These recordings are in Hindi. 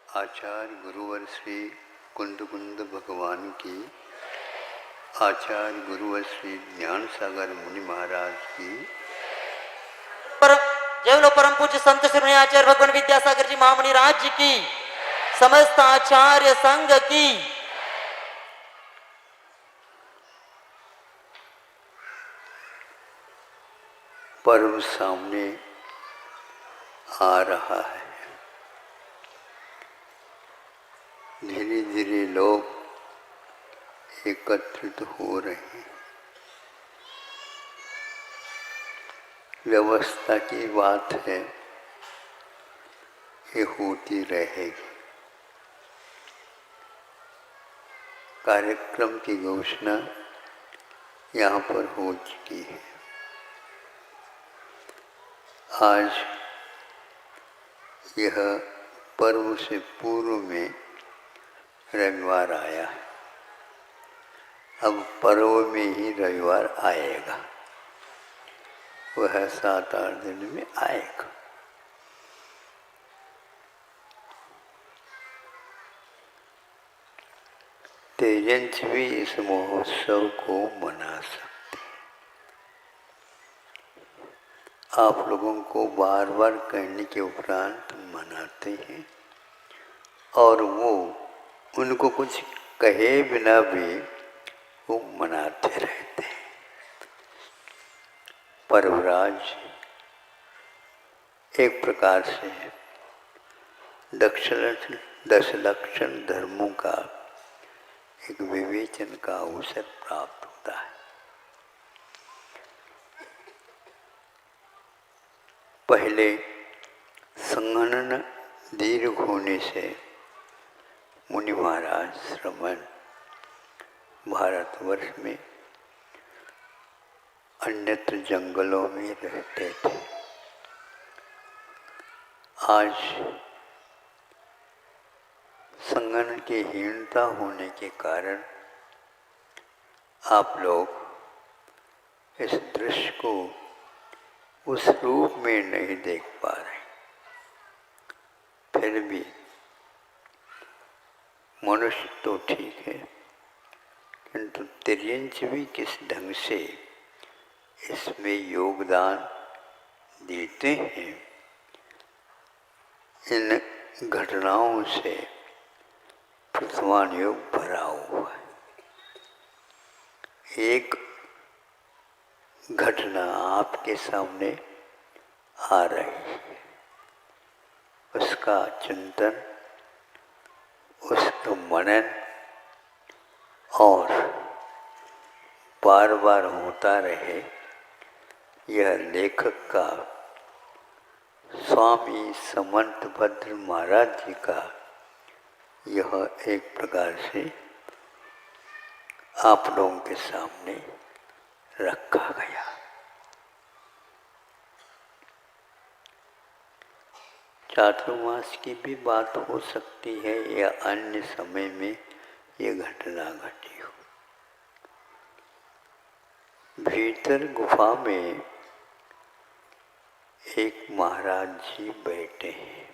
आचार्य गुरुवर श्री कुंद कुंद भगवान की, आचार्य गुरुवर श्री ज्ञान सागर मुनि महाराज की, जय बोलो परम पूज्य संत श्री आचार्य भगवान विद्यासागर जी महामुनि राज जी की, समस्त आचार्य संघ की। पर्व सामने आ रहा है। धीरे धीरे लोग एकत्रित हो रहे हैं। व्यवस्था की बात है, ये होती रहेगी। कार्यक्रम की घोषणा यहाँ पर हो चुकी है। आज यह पर्व से पूर्व में रविवार आया है। अब पर्व में ही रविवार आएगा, वह 7-8 दिन में आएगा। तेजंच भी इस महोत्सव को मना सकते हैं। आप लोगों को बार बार कहने के उपरांत मनाते हैं और वो उनको कुछ कहे बिना भी वो मनाते रहते हैं। पर्वराज एक प्रकार से 10 लक्षण धर्मों का एक विवेचन का अवसर प्राप्त होता है। पहले संगणन दीर्घ होने से मुनि महाराज श्रमण भारतवर्ष में अन्यत्र जंगलों में रहते थे। आज संगणन की हीनता होने के कारण आप लोग इस दृश्य को उस रूप में नहीं देख पा रहे। फिर भी मनुष्य तो ठीक है, किंतु तिर्यंच भी किस ढंग से इसमें योगदान देते हैं, इन घटनाओं से प्रथमान योग भरा हुआ है। एक घटना आपके सामने आ रही है, उसका चिंतन, उसका मनन और बार बार होता रहे, यह लेखक का स्वामी समंत भद्र महाराज जी का यह एक प्रकार से आप लोगों के सामने रखा गया। चातुर्मास की भी बात हो सकती है या अन्य समय में ये घटना घटी हो। भीतर गुफा में एक महाराज जी बैठे हैं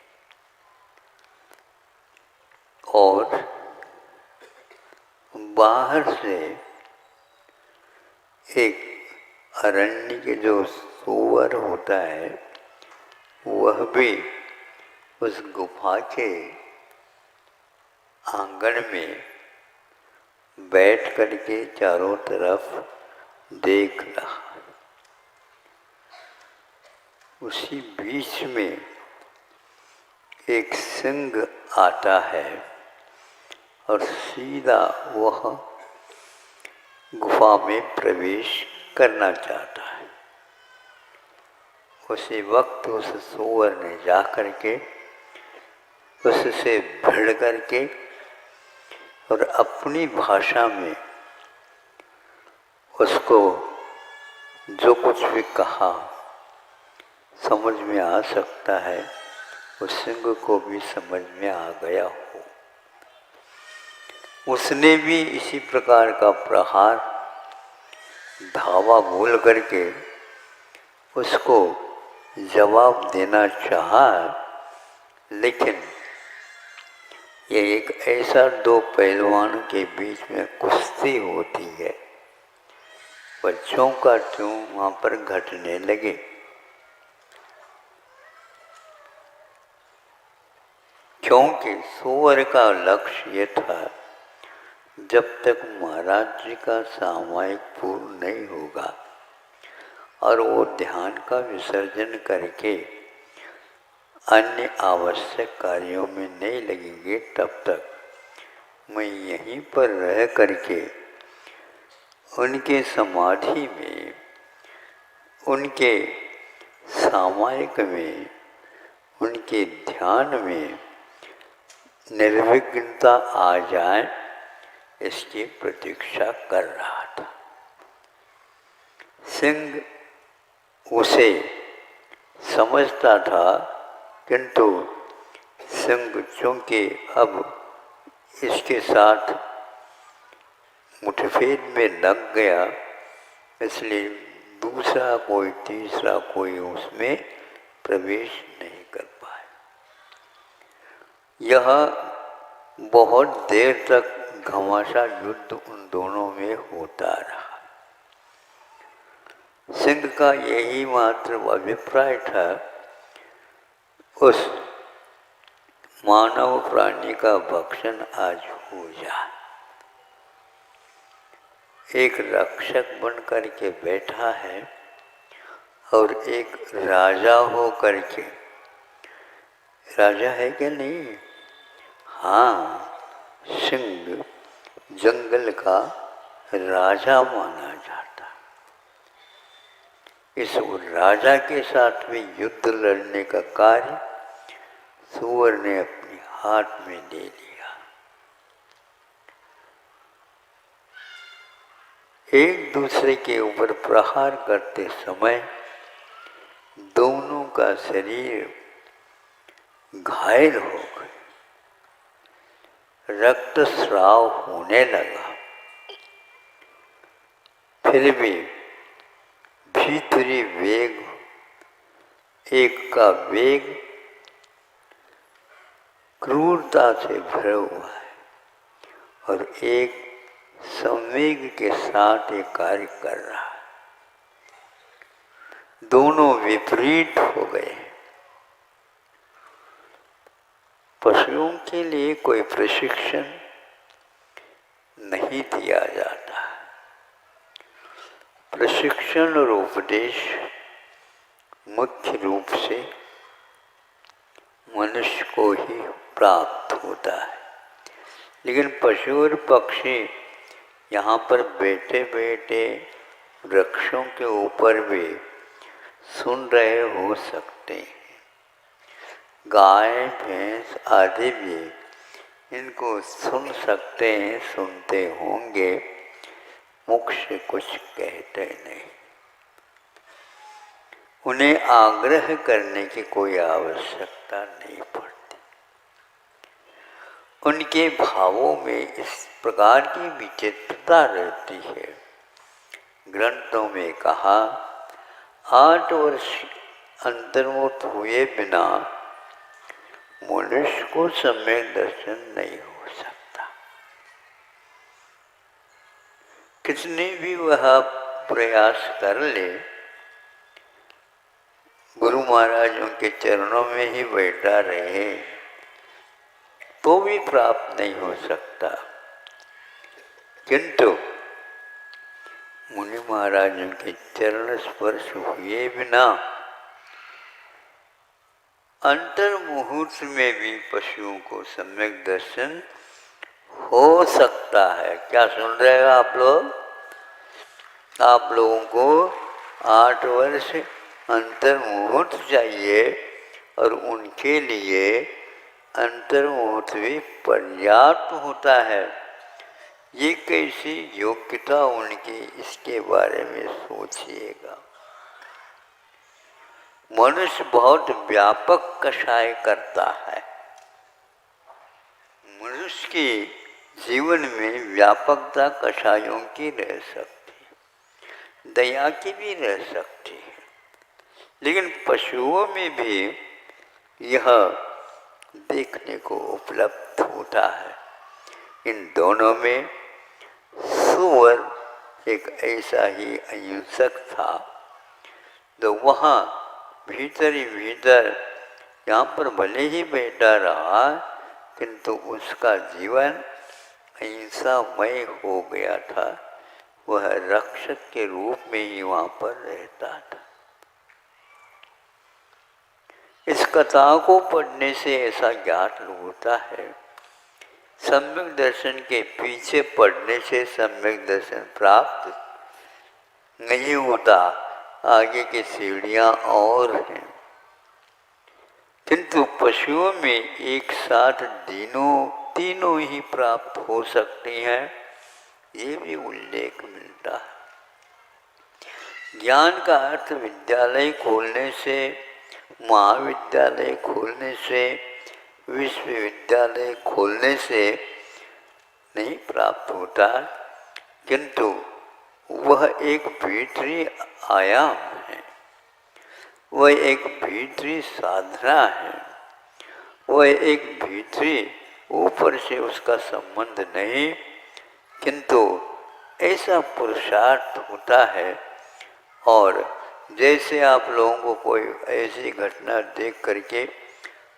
और बाहर से एक अरण्य के जो सुअर होता है, वह भी उस गुफा के आंगन में बैठ करके चारों तरफ देख रहा। उसी बीच में एक सिंह आता है और सीधा वह गुफा में प्रवेश करना चाहता है। उसी वक्त उस सुअर ने जा करके उससे भिड़ करके और अपनी भाषा में उसको जो कुछ भी कहा समझ में आ सकता है, उस सिंह को भी समझ में आ गया हो। उसने भी इसी प्रकार का प्रहार धावा बोल करके उसको जवाब देना चाहा, लेकिन ये एक ऐसा दो पहलवानों के बीच में कुश्ती होती है, बच्चों का त्यों वहाँ पर घटने लगे। क्योंकि सूअर का लक्ष्य ये था, जब तक महाराज जी का सामायिक पूर्ण नहीं होगा और वो ध्यान का विसर्जन करके अन्य आवश्यक कार्यों में नहीं लगेंगे, तब तक मैं यहीं पर रह करके उनके समाधि में, उनके सामायिक में, उनके ध्यान में निर्विघ्नता आ जाए, इसकी प्रतीक्षा कर रहा था। सिंह उसे समझता था, किंतु सिंह चूंकि अब इसके साथ मुठभेड़ में लग गया, इसलिए दूसरा कोई, तीसरा कोई उसमें प्रवेश नहीं कर पाया। यह बहुत देर तक घमासान युद्ध उन दोनों में होता रहा। सिंह का यही मात्र अभिप्राय था, उस मानव प्राणी का भक्षण आज हो जाए। एक रक्षक बन करके बैठा है और एक राजा हो करके, राजा है क्या नहीं? हाँ, सिंह जंगल का राजा माना जाता। इस राजा के साथ में युद्ध लड़ने का कार्य सूअर ने अपने हाथ में ले लिया। एक दूसरे के ऊपर प्रहार करते समय दोनों का शरीर घायल हो गए, रक्तस्राव होने लगा। फिर भी भीतरी वेग, एक का वेग क्रूरता से भरा हुआ है और एक संवेग के साथ ये कार्य कर रहा है। दोनों विपरीत हो गए। पशुओं के लिए कोई प्रशिक्षण नहीं दिया जाता। प्रशिक्षण और उपदेश मुख्य रूप से मनुष्य को ही प्राप्त होता है, लेकिन पशु और पक्षी यहाँ पर बैठे बैठे वृक्षों के ऊपर भी सुन रहे हो सकते हैं। गाय भैंस आदि भी इनको सुन सकते हैं, सुनते होंगे, मुख से कुछ कहते नहीं। उन्हें आग्रह करने की कोई आवश्यकता नहीं पड़ती। उनके भावों में इस प्रकार की विचित्रता रहती है। ग्रंथों में कहा, 8 वर्ष अंतर्मुख हुए बिना मनुष्य को सम्यक दर्शन नहीं हो सकता। कितने भी वह प्रयास कर ले, गुरु महाराजों के चरणों में ही बैठा रहे तो भी प्राप्त नहीं हो सकता। किंतु मुनि महाराजों के चरण स्पर्श हुए बिना अंतर मुहूर्त में भी पशुओं को सम्यक दर्शन हो सकता है। क्या सुन रहे हो आप लोग? आप लोगों को 8 वर्ष अंतर मुहूर्त चाहिए और उनके लिए अंतर मुहूर्त भी पर्याप्त होता है। ये कैसी योग्यता उनकी, इसके बारे में सोचिएगा। मनुष्य बहुत व्यापक कषाय करता है। मनुष्य के जीवन में व्यापकता कषायों की रह सकती है, दया की भी रह सकती है, लेकिन पशुओं में भी यह देखने को उपलब्ध होता है। इन दोनों में सुअर एक ऐसा ही अहिंसक था, तो वहाँ भीतर ही भीतर यहाँ पर भले ही बैठा रहा, किंतु उसका जीवन अहिंसामय हो गया था। वह रक्षक के रूप में ही वहाँ पर रहता था। इस कथा को पढ़ने से ऐसा ज्ञान होता है, सम्यक दर्शन के पीछे पढ़ने से सम्यक दर्शन प्राप्त नहीं होता, आगे की सीढ़ियाँ और हैं। किंतु पशुओं में एक साथ तीनों ही प्राप्त हो सकती हैं, ये भी उल्लेख मिलता है। ज्ञान का अर्थ विद्यालय खोलने से, महाविद्यालय खोलने से, विश्वविद्यालय खोलने से नहीं प्राप्त होता, किंतु वह एक भीतरी आयाम है, वह एक भीतरी साधना है, वह एक भीतरी, ऊपर से उसका संबंध नहीं, किंतु ऐसा पुरुषार्थ होता है। और जैसे आप लोगों को कोई ऐसी घटना देख करके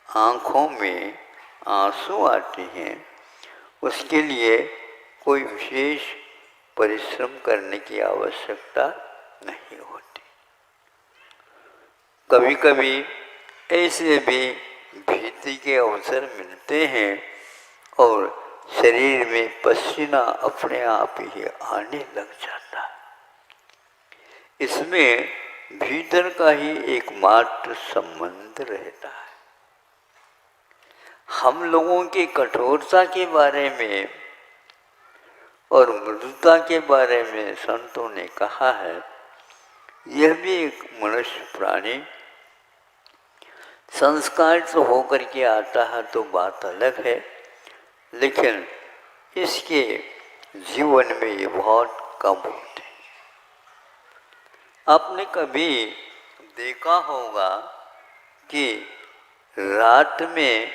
आँखों में आंसू आते हैं, उसके लिए कोई विशेष परिश्रम करने की आवश्यकता नहीं होती। कभी कभी ऐसे भी भीति के अवसर मिलते हैं और शरीर में पसीना अपने आप ही आने लग जाता है। इसमें भीतर का ही एकमात्र संबंध रहता है। हम लोगों की कठोरता के बारे में और मृदुता के बारे में संतों ने कहा है, यह भी एक मनुष्य प्राणी संस्कार तो होकर के आता है तो बात अलग है, लेकिन इसके जीवन में ये बहुत कम होते हैं। आपने कभी देखा होगा कि रात में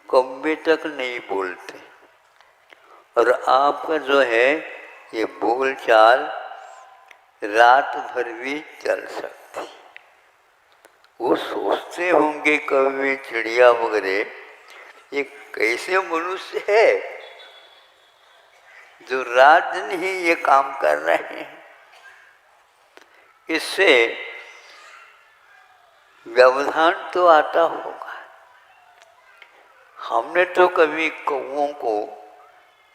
कौवे तक नहीं बोलते और आपका जो है ये बोल चाल रात भर भी चल सकती। वो सोचते होंगे कौवे, चिड़िया वगैरह, ये कैसे मनुष्य है जो रात दिन ही ये काम कर रहे हैं। इससे व्यवधान तो आता होगा। हमने तो कभी कौवों को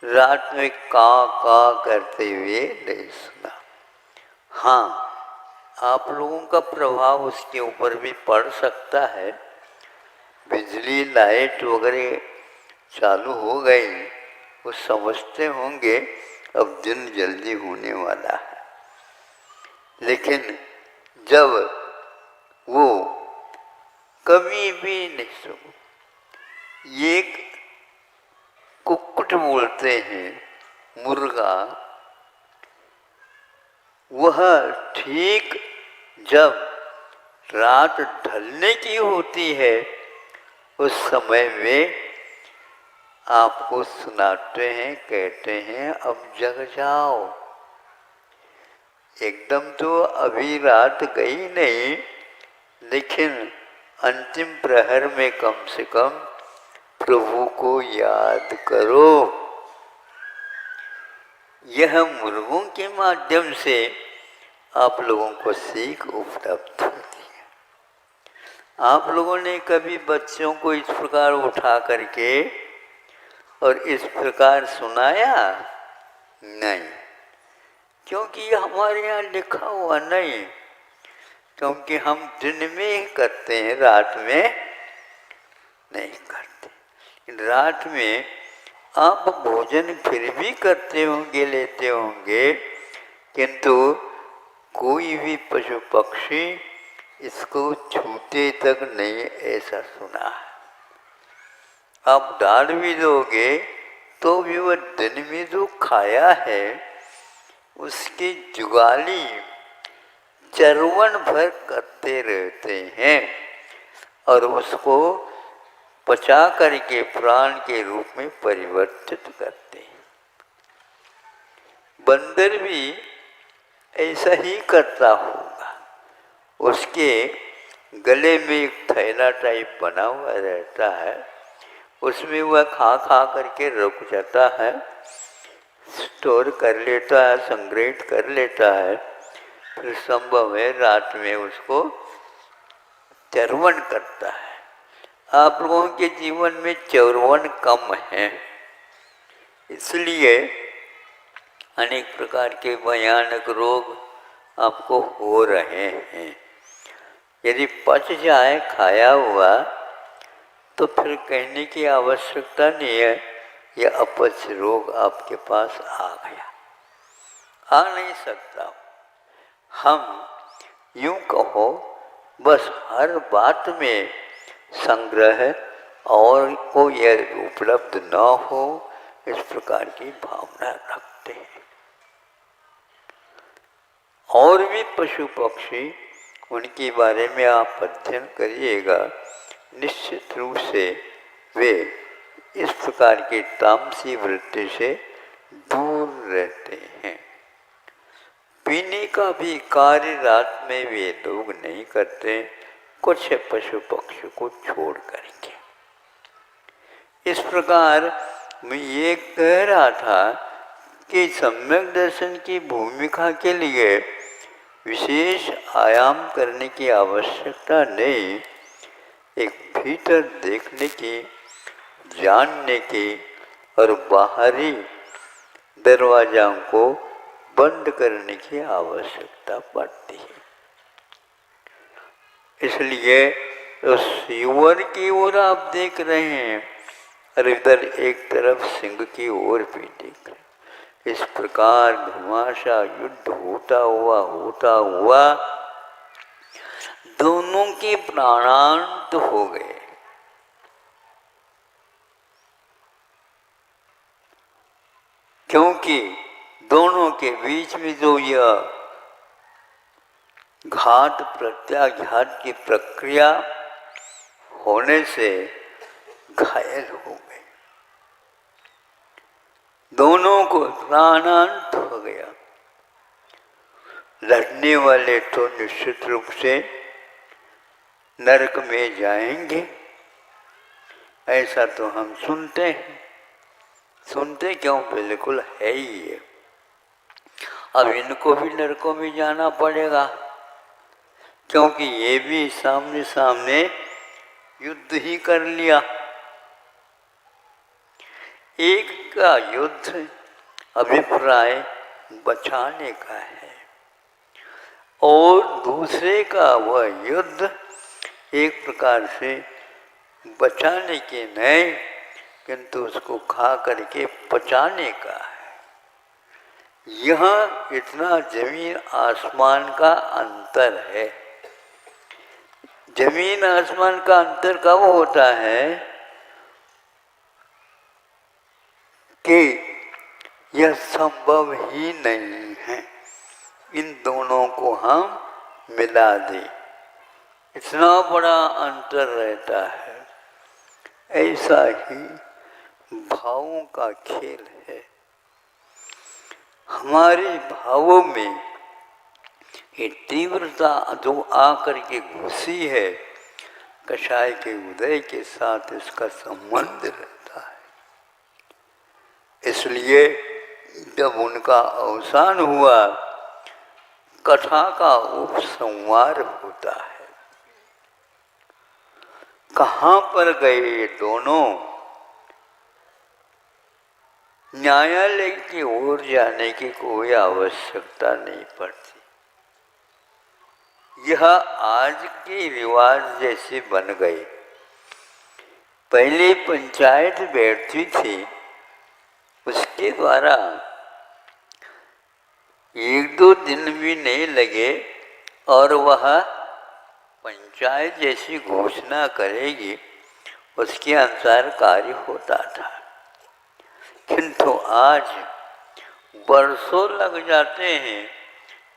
रात में का करते हुए नहीं सुना। हाँ, आप लोगों का प्रभाव उसके ऊपर भी पड़ सकता है। बिजली लाइट वगैरह चालू हो गई, वो समझते होंगे अब दिन जल्दी होने वाला है, लेकिन जब वो कभी भी नहीं सुनो, ये कुक्कुट बोलते हैं, मुर्गा, वह ठीक जब रात ढलने की होती है उस समय में आपको सुनाते हैं, कहते हैं अब जग जाओ। एकदम तो अभी रात गई नहीं, लेकिन अंतिम प्रहर में कम से कम प्रभु को याद करो। यह मुर्गों के माध्यम से आप लोगों को सीख उपलब्ध होती है। आप लोगों ने कभी बच्चों को इस प्रकार उठा करके और इस प्रकार सुनाया? नहीं, क्योंकि ये हमारे यहाँ लिखा हुआ नहीं, क्योंकि हम दिन में ही करते हैं, रात में नहीं करते। रात में आप भोजन फिर भी करते होंगे, लेते होंगे, किंतु कोई भी पशु पक्षी इसको छूते तक नहीं, ऐसा सुना है। आप डाल भी दोगे तो भी वह दिन में जो खाया है उसकी जुगाली चरवन भर करते रहते हैं और उसको पचा करके प्राण के रूप में परिवर्तित करते हैं। बंदर भी ऐसा ही करता होगा। उसके गले में एक थैला टाइप बना हुआ रहता है, उसमें वह खा खा करके रुक जाता है, स्टोर कर लेता है, संग्रहित कर लेता है, फिर संभव है रात में उसको चर्वण करता है। आप लोगों के जीवन में चर्वण कम है, इसलिए अनेक प्रकार के भयानक रोग आपको हो रहे हैं। यदि पच जाए खाया हुआ तो फिर कहने की आवश्यकता नहीं है, यह अपच रोग आपके पास आ गया, आ नहीं सकता। हम यूं कहो बस हर बात में संग्रह और को यह उपलब्ध न हो, इस प्रकार की भावना रखते हैं। और भी पशु पक्षी, उनके बारे में आप अध्ययन करिएगा, निश्चित रूप से वे इस प्रकार की तामसी वृत्ति से दूर रहते हैं। पीने का भी कार्य रात में वे लोग नहीं करते, कुछ पशु पक्षी को छोड़ करके। इस प्रकार मैं ये कह रहा था कि सम्यक दर्शन की भूमिका के लिए विशेष आयाम करने की आवश्यकता नहीं, एक भीतर देखने की, जानने की और बाहरी दरवाजों को बंद करने की आवश्यकता पड़ती है। इसलिए उस युवन की ओर आप देख रहे हैं और इधर एक तरफ सिंह की ओर भी देख रहे हैं। इस प्रकार घमासा युद्ध होता हुआ दोनों के प्राणांत हो गए। क्योंकि दोनों के बीच में जो यह घात प्रत्याघात की प्रक्रिया होने से घायल हो गए, दोनों को प्राणांत हो गया। लड़ने वाले तो निश्चित रूप से नरक में जाएंगे, ऐसा तो हम सुनते हैं। सुनते क्यों, बिल्कुल है ही है। अब इनको भी नरकों में जाना पड़ेगा, क्योंकि ये भी सामने सामने युद्ध ही कर लिया। एक का युद्ध अभिप्राय बचाने का है और दूसरे का वह युद्ध एक प्रकार से बचाने के नहीं, किंतु उसको खा करके पचाने का है। यहाँ इतना जमीन आसमान का अंतर है। जमीन आसमान का अंतर कब होता है कि यह संभव ही नहीं है इन दोनों को हम मिला दें, इतना बड़ा अंतर रहता है। ऐसा ही भावों का खेल है। हमारे भावों में ये तीव्रता जो आकर के घुसी है, कषाय के उदय के साथ इसका संबंध रहता है। इसलिए जब उनका अवसान हुआ, कथा का उपसंहार होता है। कहाँ पर गए ये दोनों? न्यायालय की ओर जाने की कोई आवश्यकता नहीं पड़ती। यह आज के रिवाज जैसे बन गए। पहले पंचायत बैठती थी, उसके द्वारा एक दो दिन भी नहीं लगे और वह पंचायत जैसी घोषणा करेगी, उसके अनुसार कार्य होता था। किंतु आज बरसों लग जाते हैं,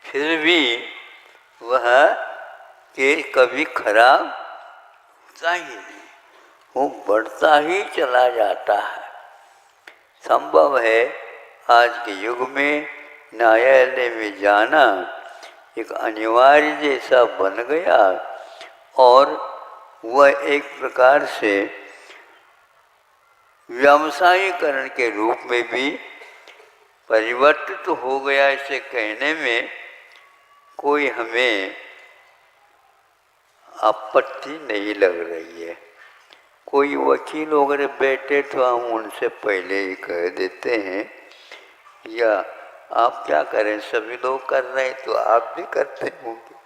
फिर भी वह केस कभी खराब होता ही नहीं। वो बढ़ता ही चला जाता है। संभव है आज के युग में न्यायालय में जाना एक अनिवार्य जैसा बन गया और वह एक प्रकार से व्यवसायीकरण के रूप में भी परिवर्तित हो गया। इसे कहने में कोई हमें आपत्ति नहीं लग रही है। कोई वकील वगैरह बैठे तो हम उनसे पहले ही कह देते हैं, या आप क्या करें, सभी लोग कर रहे हैं तो आप भी करते होंगे।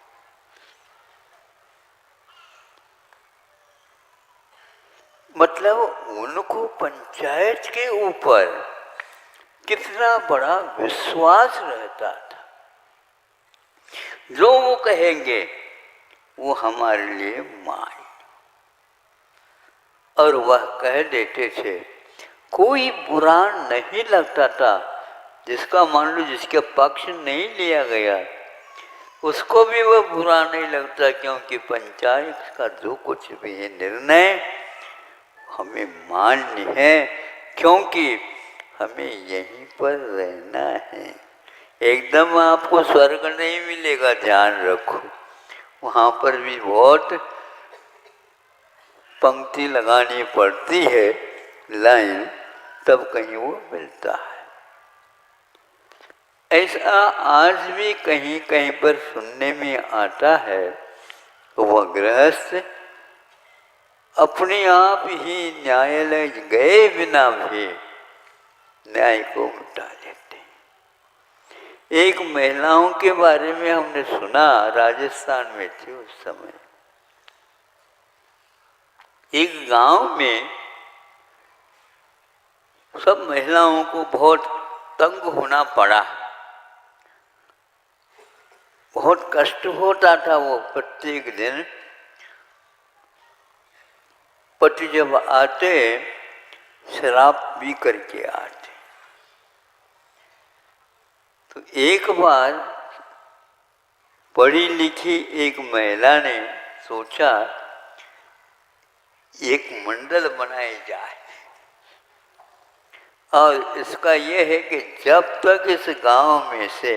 मतलब उनको पंचायत के ऊपर कितना बड़ा विश्वास रहता था। जो वो कहेंगे वो हमारे लिए मान, और वह कह देते थे। कोई बुरा नहीं लगता था, जिसका मान लो जिसके पक्ष नहीं लिया गया उसको भी वह बुरा नहीं लगता, क्योंकि पंचायत का जो कुछ भी है निर्णय हमें मान्य है, क्योंकि हमें यहीं पर रहना है। एकदम आपको स्वर्ग नहीं मिलेगा, ध्यान रखो। वहाँ पर भी बहुत पंक्ति लगानी पड़ती है, लाइन, तब कहीं वो मिलता है। ऐसा आज भी कहीं कहीं पर सुनने में आता है। वह गृहस्थ अपने आप ही न्यायालय गए बिना भी न्याय को मिटा लेते हैं। एक महिलाओं के बारे में हमने सुना, राजस्थान में थी उस समय। एक गांव में सब महिलाओं को बहुत तंग होना पड़ा, बहुत कष्ट होता था। वो प्रत्येक दिन पति जब आते शराब पी करके आते। तो एक बार पढ़ी लिखी एक महिला ने सोचा एक मंडल बनाया जाए, और इसका यह है कि जब तक इस गांव में से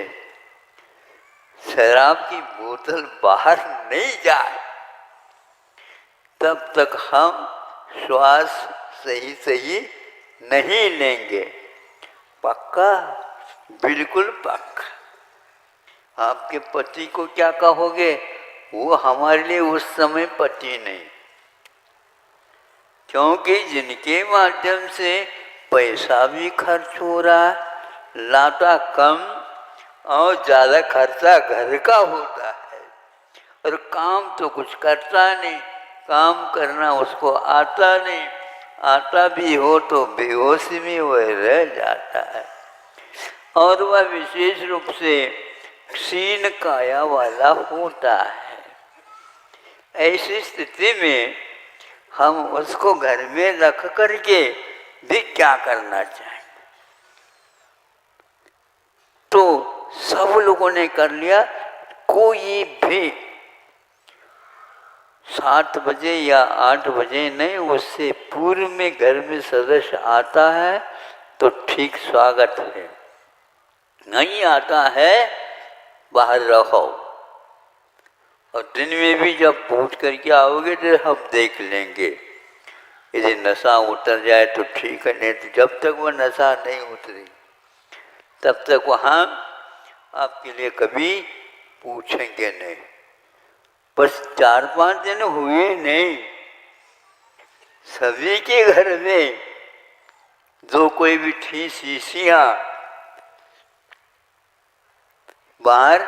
शराब की बोतल बाहर नहीं जाए तब तक हम श्वास सही सही नहीं लेंगे। पक्का? बिल्कुल पक्का। आपके पति को क्या कहोगे? वो हमारे लिए उस समय पति नहीं, क्योंकि जिनके माध्यम से पैसा भी खर्च हो रहा, लाता कम और ज़्यादा खर्चा घर का होता है, और काम तो कुछ करता नहीं, काम करना उसको आता नहीं, आता भी हो तो बेहोशी में वह रह जाता है, और वह विशेष रूप से क्षीण काया वाला होता है। ऐसी स्थिति में हम उसको घर में रख करके भी क्या करना चाहें? तो सब लोगों ने कर लिया। कोई भी 7 बजे या 8 बजे नहीं, उससे पूर्व में घर में सदस्य आता है तो ठीक स्वागत है, नहीं आता है बाहर रखो। और दिन में भी जब पूछ करके आओगे तो हम देख लेंगे, यदि नशा उतर जाए तो ठीक है, नहीं तो जब तक वह नशा नहीं उतरी तब तक वहाँ आपके लिए कभी पूछेंगे नहीं। बस 4-5 दिन हुए नहीं, सभी के घर में जो कोई भी थी शीशियाँ बाहर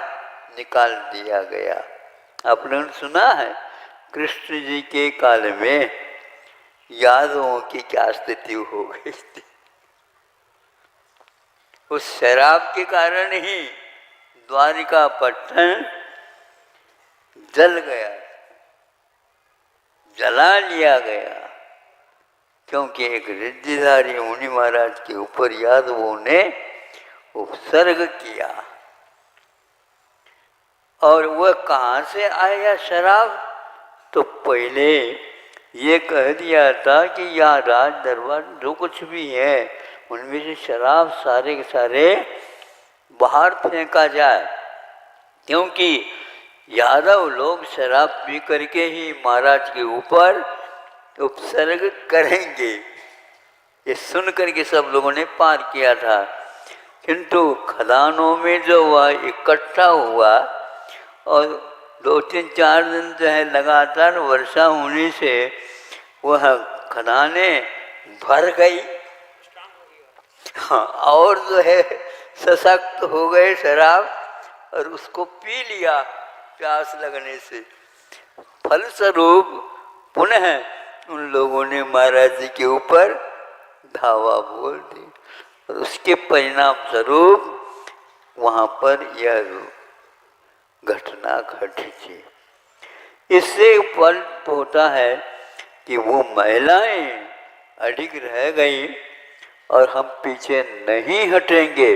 निकाल दिया गया। आपने सुना है कृष्ण जी के काल में यादवों की क्या स्थिति हो गई थी? उस शराब के कारण ही द्वारिका पट्टन जल गया, जला लिया गया, क्योंकि एक रिद्धिधारी मुनि महाराज के ऊपर यादवों ने उपसर्ग किया। और वह कहाँ से आया शराब? तो पहले ये कह दिया था कि यह राज दरबार जो कुछ भी है उनमें से शराब सारे के सारे बाहर फेंका जाए, क्योंकि यादव लोग शराब पी करके ही महाराज के ऊपर उपसर्ग करेंगे। ये सुन करके सब लोगों ने पार किया था, किंतु खदानों में जो वह इकट्ठा हुआ और 2-3-4 दिन जो है लगातार वर्षा होने से वह खदानें भर गई। हाँ, और जो है सशक्त हो गए शराब और उसको पी लिया प्यास लगने से। फलस्वरूप पुनः उन लोगों ने महाराज जी के ऊपर धावा बोल दी और उसके परिणाम स्वरूप वहाँ पर यह घटना घटी थी। इससे फल होता है कि वो महिलाएं अडिग रह गई और हम पीछे नहीं हटेंगे।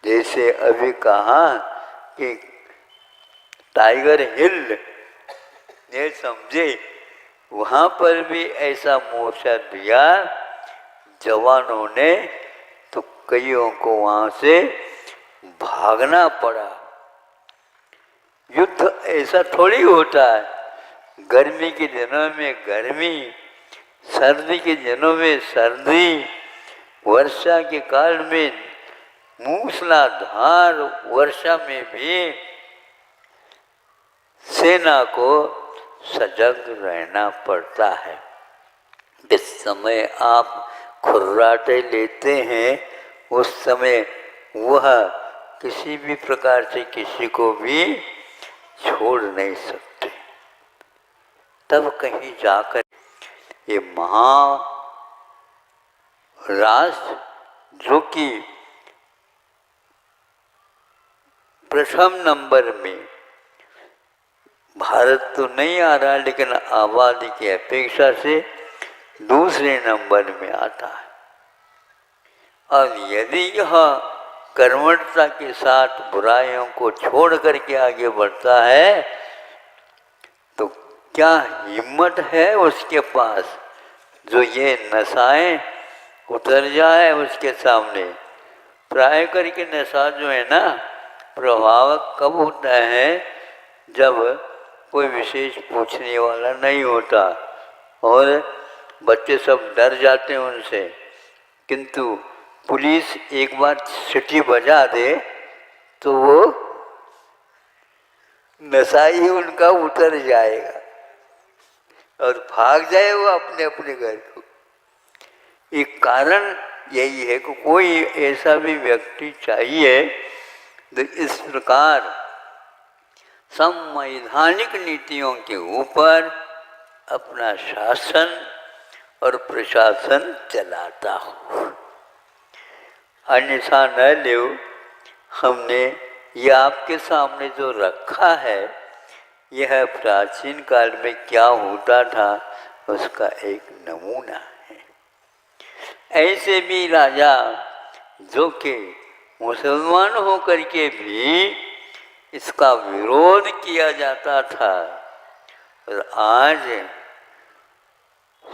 जैसे अभी कहा कि टाइगर हिल ये समझे, वहाँ पर भी ऐसा मोर्चा दिया जवानों ने, तो कईयों को वहाँ से भागना पड़ा। युद्ध ऐसा थोड़ी होता है, गर्मी के दिनों में गर्मी, सर्दी के दिनों में सर्दी, वर्षा के काल में मूसलाधार वर्षा में भी सेना को सजग रहना पड़ता है। जिस समय आप खुर्राटे लेते हैं उस समय वह किसी भी प्रकार से किसी को भी छोड़ नहीं सकते। तब कहीं जाकर ये महाराष्ट्र जो कि प्रथम नंबर में, भारत तो नहीं आ रहा लेकिन आबादी की अपेक्षा से दूसरे नंबर में आता है। अब यदि यह कर्मठता के साथ बुराइयों को छोड़ करके आगे बढ़ता है तो क्या हिम्मत है उसके पास जो ये नशाएं उतर जाए उसके सामने। प्राय करके नशा जो है ना प्रभाव कब होता है, जब कोई विशेष पूछने वाला नहीं होता और बच्चे सब डर जाते हैं उनसे, किंतु पुलिस एक बार सीटी बजा दे तो वो नशा ही उनका उतर जाएगा और भाग जाए वो अपने अपने घर को। एक कारण यही है कि कोई ऐसा भी व्यक्ति चाहिए तो इस प्रकार संवैधानिक नीतियों के ऊपर अपना शासन और प्रशासन चलाता हो। अन्यथा न लो, हमने ये आपके सामने जो रखा है यह प्राचीन काल में क्या होता था उसका एक नमूना है। ऐसे भी राजा जो कि मुसलमान होकर के भी इसका विरोध किया जाता था और आज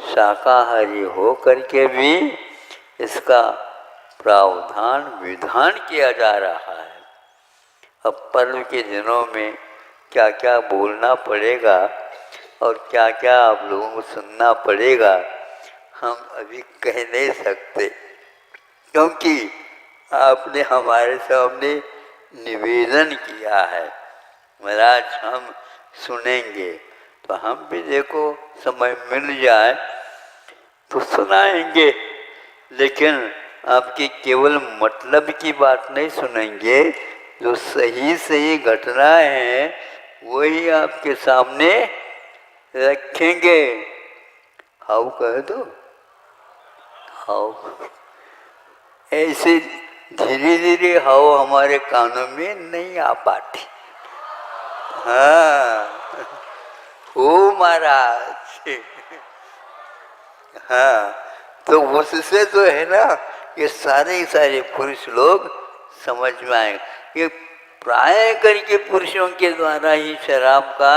शाकाहारी होकर के भी इसका प्रावधान विधान किया जा रहा है। अब पर्व के दिनों में क्या क्या बोलना पड़ेगा और क्या क्या आप लोगों को सुनना पड़ेगा हम अभी कह नहीं सकते, क्योंकि आपने हमारे सामने निवेदन किया है महाराज हम सुनेंगे, तो हम भी देखो समय मिल जाए तो सुनाएंगे, लेकिन आपकी केवल मतलब की बात नहीं सुनेंगे, जो सही सही घटनाएं हैं वही आपके सामने रखेंगे। हाउ कह दो, हाउ ऐसे धीरे धीरे हाउ हमारे कानों में नहीं आ पाती। हाँ हो महाराज। हाँ तो उससे जो है ना ये सारे पुरुष लोग समझ में आए। ये प्राय करके पुरुषों के द्वारा ही शराब का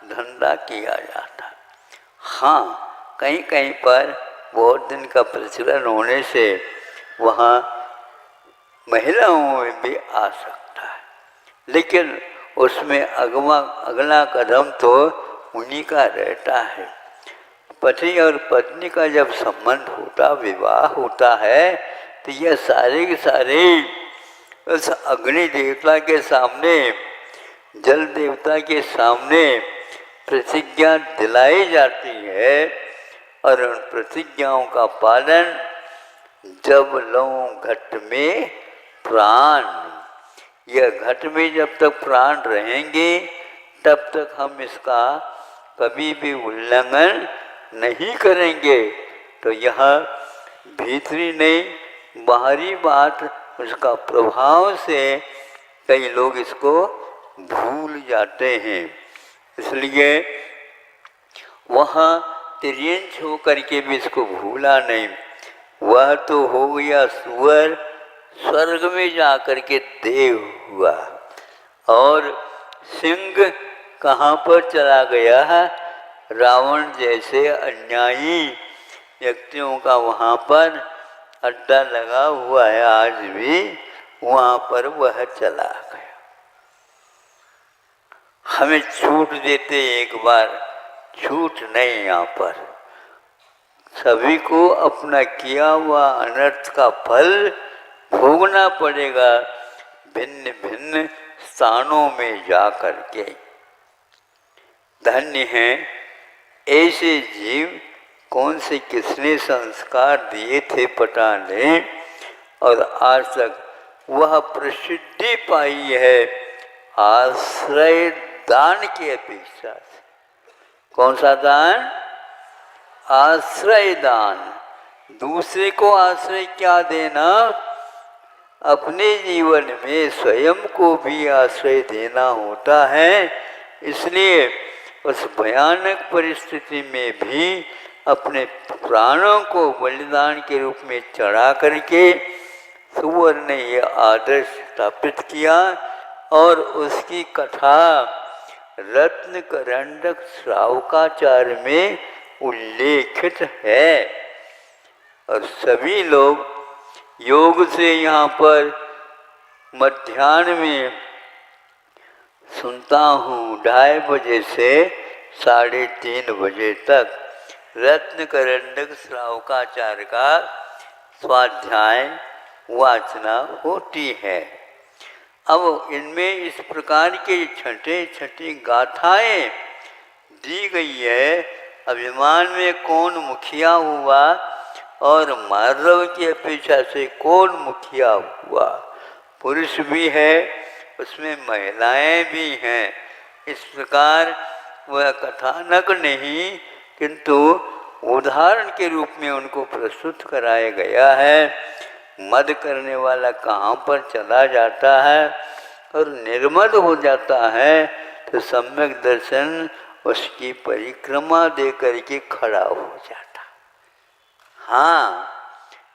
धंधा किया जाता। हाँ, कहीं कहीं पर बहुत दिन का प्रचलन होने से वहाँ महिलाओं में भी आ सकता है, लेकिन उसमें अगला कदम तो उन्हीं का रहता है। पति और पत्नी का जब संबंध होता, विवाह होता है, तो यह सारे के सारे उस अग्नि देवता के सामने, जल देवता के सामने प्रतिज्ञा दिलाई जाती है और उन प्रतिज्ञाओं का पालन जब लो घट में प्राण, यह घट में जब तक प्राण रहेंगे तब तक हम इसका कभी भी उल्लंघन नहीं करेंगे। तो यह भीतरी नहीं बाहरी बात, उसका प्रभाव से कई लोग इसको भूल जाते हैं। इसलिए वहाँ तिर्यंच होकर के भी इसको भूला नहीं। वह तो हो गया सुअर, स्वर्ग में जाकर के देव हुआ, और सिंह कहाँ पर चला गया है? रावण जैसे अन्यायी व्यक्तियों का वहाँ पर अड्डा लगा हुआ है, आज भी वहाँ पर वह चला गया। हमें छूट देते एक बार, छूट नहीं, यहाँ पर सभी को अपना किया हुआ अनर्थ का फल भोगना पड़ेगा, भिन्न भिन्न स्थानों में जा कर के। धन्य हैं ऐसे जीव, कौन से किसने संस्कार दिए थे पता नहीं, और आज तक वह प्रसिद्धि पाई है आश्रय दान की अपेक्षा से। कौन सा दान? आश्रय दान। दूसरे को आश्रय क्या देना? अपने जीवन में स्वयं को भी आश्रय देना होता है। इसलिए उस भयानक परिस्थिति में भी अपने प्राणों को बलिदान के रूप में चढ़ा करके सुअर ने यह आदर्श स्थापित किया, और उसकी कथा रत्नकरंडक श्रावकाचार्य में उल्लेखित है। और सभी लोग योग से यहाँ पर मध्याह्न में सुनता हूँ, 2:30 बजे से 3:30 बजे तक रत्नकरंडक श्रावकाचार्य का स्वाध्याय वाचना होती है। अब इनमें इस प्रकार के छठे छठी गाथाएं दी गई है। अभिमान में कौन मुखिया हुआ और माधव की अपेक्षा से कौन मुखिया हुआ? पुरुष भी है, उसमें महिलाएं भी हैं। इस प्रकार वह कथानक नहीं किंतु उदाहरण के रूप में उनको प्रस्तुत कराया गया है। मद करने वाला कहाँ पर चला जाता है और निर्मद हो जाता है, तो सम्यक दर्शन उसकी परिक्रमा दे करके खड़ा हो जाता। हाँ,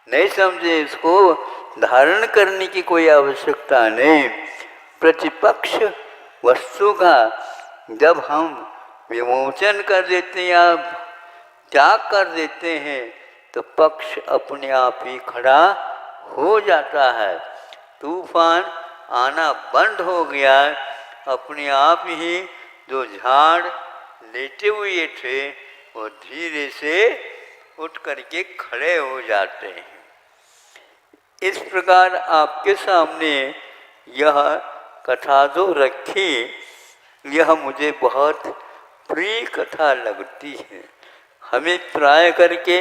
नहीं समझे, इसको धारण करने की कोई आवश्यकता नहीं। प्रतिपक्ष वस्तु का जब हम विमोचन कर देते हैं या त्याग कर देते हैं, तो पक्ष अपने आप ही खड़ा हो जाता है। तूफान आना बंद हो गया, अपने आप ही जो झाड़ लेटे हुए थे वो धीरे से उठ करके खड़े हो जाते हैं। इस प्रकार आपके सामने यह कथा जो रखी, यह मुझे बहुत प्रिय कथा लगती है। हमें प्राय करके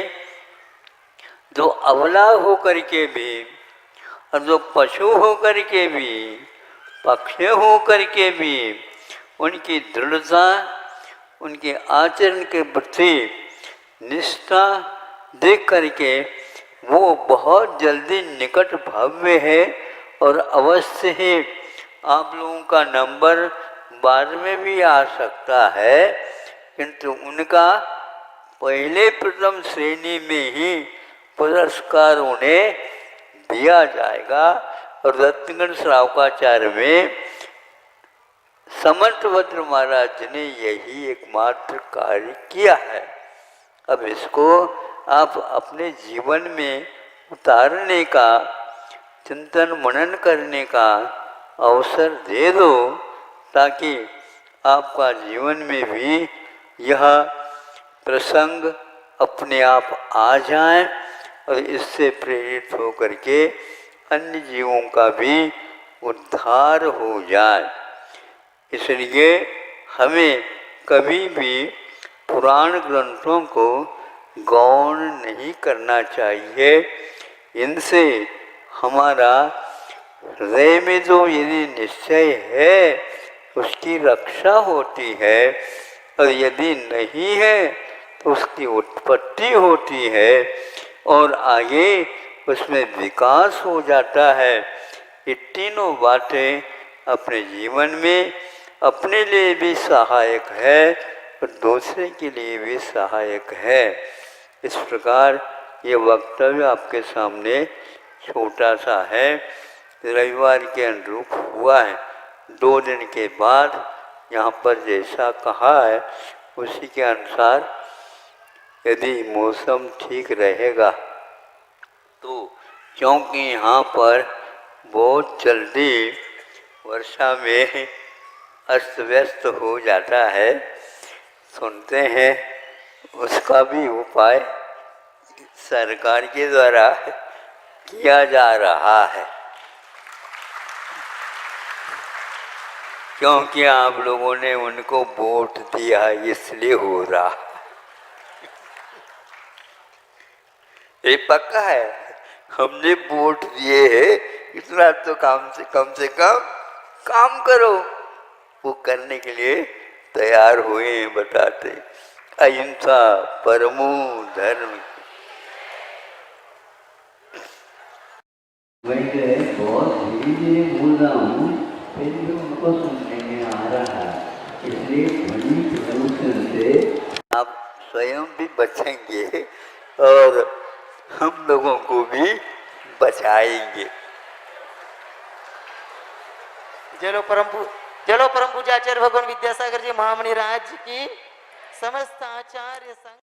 जो अबला हो करके भी और जो पशु हो करके भी, पक्षी हो करके भी, उनकी दृढ़ता, उनके आचरण के प्रति निष्ठा देख करके वो बहुत जल्दी निकट भव्य है और अवश्य ही आप लोगों का नंबर बाद में भी आ सकता है, किंतु उनका पहले प्रथम श्रेणी में ही पुरस्कार उन्हें दिया जाएगा। और रत्नगढ़ श्रावकाचार्य में समर्थभद्र महाराज ने यही एकमात्र कार्य किया है। अब इसको आप अपने जीवन में उतारने का, चिंतन मनन करने का अवसर दे दो, ताकि आपका जीवन में भी यह प्रसंग अपने आप आ जाए और इससे प्रेरित होकर के अन्य जीवों का भी उद्धार हो जाए। इसलिए हमें कभी भी पुराण ग्रंथों को गौण नहीं करना चाहिए। इनसे हमारा हृदय में जो यदि निश्चय है उसकी रक्षा होती है, और यदि नहीं है तो उसकी उत्पत्ति होती है और आगे उसमें विकास हो जाता है। ये तीनों बातें अपने जीवन में अपने लिए भी सहायक है और दूसरे के लिए भी सहायक है। इस प्रकार ये वक्तव्य आपके सामने छोटा सा है, रविवार के अनुरूप हुआ है। 2 दिन के बाद यहाँ पर जैसा कहा है उसी के अनुसार यदि मौसम ठीक रहेगा तो, क्योंकि यहाँ पर बहुत जल्दी वर्षा में अस्त व्यस्त हो जाता है, सुनते हैं उसका भी उपाय सरकार के द्वारा किया जा रहा है। क्योंकि आप लोगों ने उनको वोट दिया इसलिए हो रहा। ये पक्का है, हमने वोट दिए हैं, इतना तो कम से कम काम करो। वो करने के लिए तैयार हुए हैं, बताते अहिंसा परमो धर्म। वैसे बहुत धीरे बोल रहा हूँ, फिर भी उनको सुनने में आ रहा है, इसलिए ध्वनि प्रदूषण से आप स्वयं भी बचेंगे और हम लोगों को भी बचाएंगे। चलो परम पूज्य आचार्य भगवान विद्यासागर जी महामणि राज की समस्त आचार्य संघ